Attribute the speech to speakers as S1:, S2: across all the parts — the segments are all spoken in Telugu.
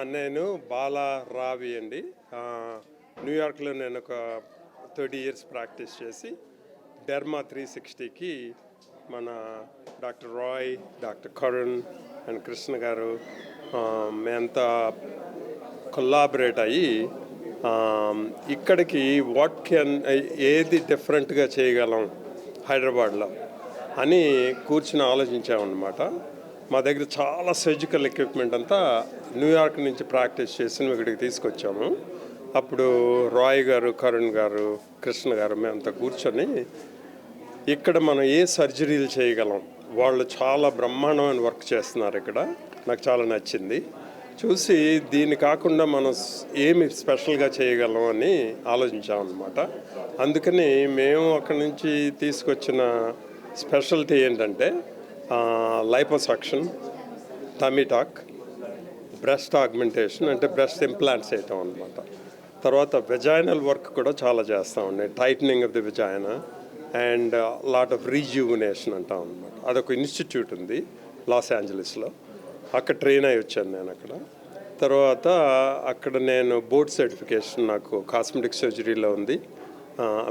S1: నేను బాలా రావి అండి. న్యూయార్క్లో నేను ఒక 30 ఇయర్స్ ప్రాక్టీస్ చేసి డెర్మా 360కి మన doctor Roy, doctor Karun and Krishna గారు మేమంతా కొల్లాబరేట్ అయ్యి ఇక్కడికి ఏది డిఫరెంట్గా చేయగలం హైదరాబాద్లో అని కూర్చుని ఆలోచించామన్నమాట. మా దగ్గర చాలా సర్జికల్ ఎక్విప్మెంట్ అంతా న్యూయార్క్ నుంచి ప్రాక్టీస్ చేసి ఇక్కడికి తీసుకొచ్చాము. అప్పుడు రాయ్ గారు, కరుణ్ గారు, కృష్ణ గారు మేమంతా కూర్చొని ఇక్కడ మనం ఏ సర్జరీలు చేయగలం, వాళ్ళు చాలా బ్రహ్మాండమైన వర్క్ చేస్తున్నారు ఇక్కడ. నాకు చాలా నచ్చింది చూసి. దీన్ని కాకుండా మనం ఏమి స్పెషల్గా చేయగలం అని ఆలోచించామన్నమాట. అందుకని మేము అక్కడి నుంచి తీసుకొచ్చిన స్పెషాలిటీ ఏంటంటే లైపోసక్షన్, టమీటాక్, బ్రెస్ట్ ఆగ్మెంటేషన్ అంటే బ్రెస్ట్ ఇంప్లాంట్స్ వేయటం అనమాట. తర్వాత వెజైనల్ వర్క్ కూడా చాలా చేస్తామండి. Titling of the vagina and lot of రీజ్యూవినేషన్ అంటాం అనమాట. అదొక ఇన్స్టిట్యూట్ ఉంది లాస్ ఏంజలీస్లో. అక్కడ ట్రైన్ అయ్యి వచ్చాను నేను అక్కడ. తర్వాత అక్కడ నేను బోర్డ్ సర్టిఫికేషన్ నాకు కాస్మెటిక్ సర్జరీలో ఉంది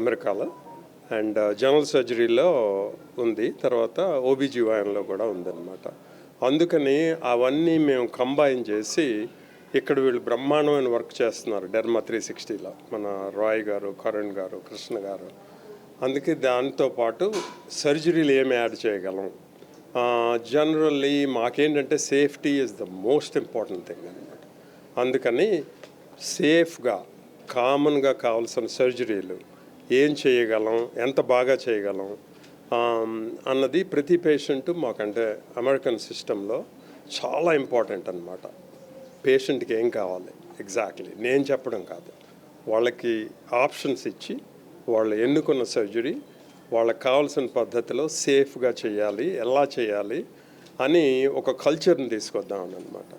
S1: అమెరికాలో, అండ్ జనరల్ సర్జరీలో ఉంది. తర్వాత ఓబీజీవైఎన్లో కూడా ఉందన్నమాట. అందుకని అవన్నీ మేము కంబైన్ చేసి ఇక్కడ వీళ్ళు బ్రహ్మాండమైన వర్క్ చేస్తున్నారు డెర్మా 360లో, మన రాయ్ గారు, కరుణ్ గారు, కృష్ణ గారు. అందుకే దాంతో పాటు సర్జరీలు ఏమి యాడ్ చేయగలం. జనరల్లీ మాకేంటంటే safety is the most important thing అనమాట. అందుకని సేఫ్గా కామన్గా కావాల్సిన సర్జరీలు ఏం చేయగలం, ఎంత బాగా చేయగలం అన్నది ప్రతి పేషెంట్ మాకంటే అమెరికన్ సిస్టంలో చాలా ఇంపార్టెంట్ అనమాట. పేషెంట్కి ఏం కావాలి ఎగ్జాక్ట్లీ నేను చెప్పడం కాదు, వాళ్ళకి ఆప్షన్స్ ఇచ్చి వాళ్ళు ఎన్నుకున్న సర్జరీ వాళ్ళకి కావాల్సిన పద్ధతిలో సేఫ్గా చేయాలి, ఎలా చేయాలి అని ఒక కల్చర్ని తీసుకొద్దామని అనమాట.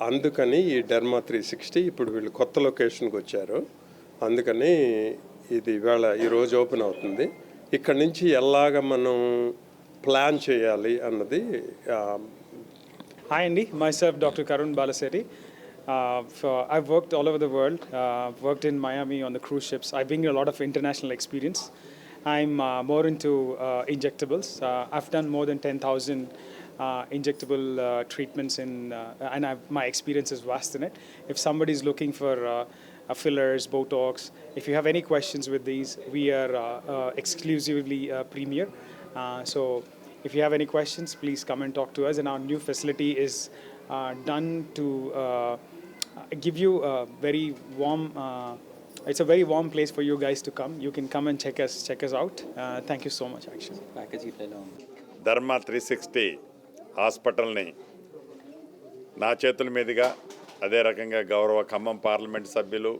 S1: అందుకని ఈ డెర్మా 360 ఇప్పుడు వీళ్ళు కొత్త లొకేషన్కి వచ్చారు. అందుకని ఇది ఈరోజు ఓపెన్ అవుతుంది. ఇక్కడ నుంచి ఎలాగ మనం ప్లాన్ చేయాలి అన్నది.
S2: Hi Andy, myself Dr. Karun Balaseri. I've worked all over the world, worked in Miami on the cruise ships. I bring a lot of international experience. I'm more into injectables. I've done more than 10,000 injectable treatments and my experience is vast in it. If somebody is looking for fillers, Botox, if you have any questions with these, we are exclusively premier. So if you have any questions, please come and talk to us. And our new facility is done to give you a very warm, it's a very warm place for you guys to come. You can come and check us out. Thank you so much actually.
S3: Derma 360 హాస్పిటల్ని నా చేతుల మీదుగా, అదే రకంగా గౌరవ ఖమ్మం పార్లమెంట్ సభ్యులు,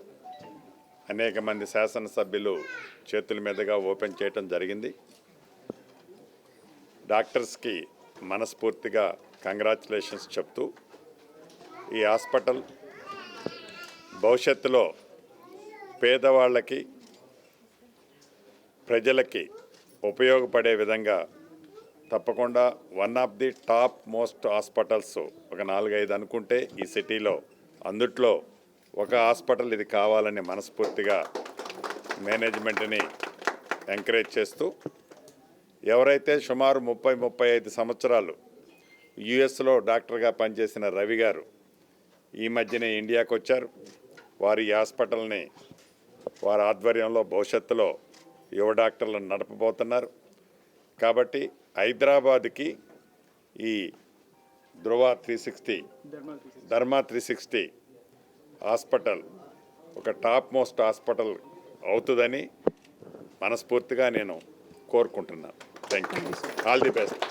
S3: అనేక మంది శాసనసభ్యులు చేతుల మీదుగా ఓపెన్ చేయటం జరిగింది. డాక్టర్స్కి మనస్ఫూర్తిగా కంగ్రాచులేషన్స్ చెప్తూ, ఈ హాస్పిటల్ భవిష్యత్తులో పేదవాళ్ళకి, ప్రజలకి ఉపయోగపడే విధంగా తప్పకుండా one of the top most hospitals ఒక 4-5 అనుకుంటే ఈ సిటీలో అందుట్లో ఒక హాస్పిటల్ ఇది కావాలని మనస్ఫూర్తిగా మేనేజ్మెంట్ని ఎంకరేజ్ చేస్తూ, ఎవరైతే సుమారు 30-35 సంవత్సరాలు యుఎస్లో డాక్టర్గా పనిచేసిన రవి గారు ఈ మధ్యనే ఇండియాకు వచ్చారు. వారు ఈ హాస్పిటల్ని వారి ఆధ్వర్యంలో భవిష్యత్తులో యువ డాక్టర్లను నడపబోతున్నారు. కాబట్టి హైదరాబాద్కి ఈ డెర్మా 360 హాస్పిటల్ ఒక టాప్ మోస్ట్ హాస్పిటల్ అవుతుందని మనస్ఫూర్తిగా నేను కోరుకుంటున్నాను. Thank you. All the best.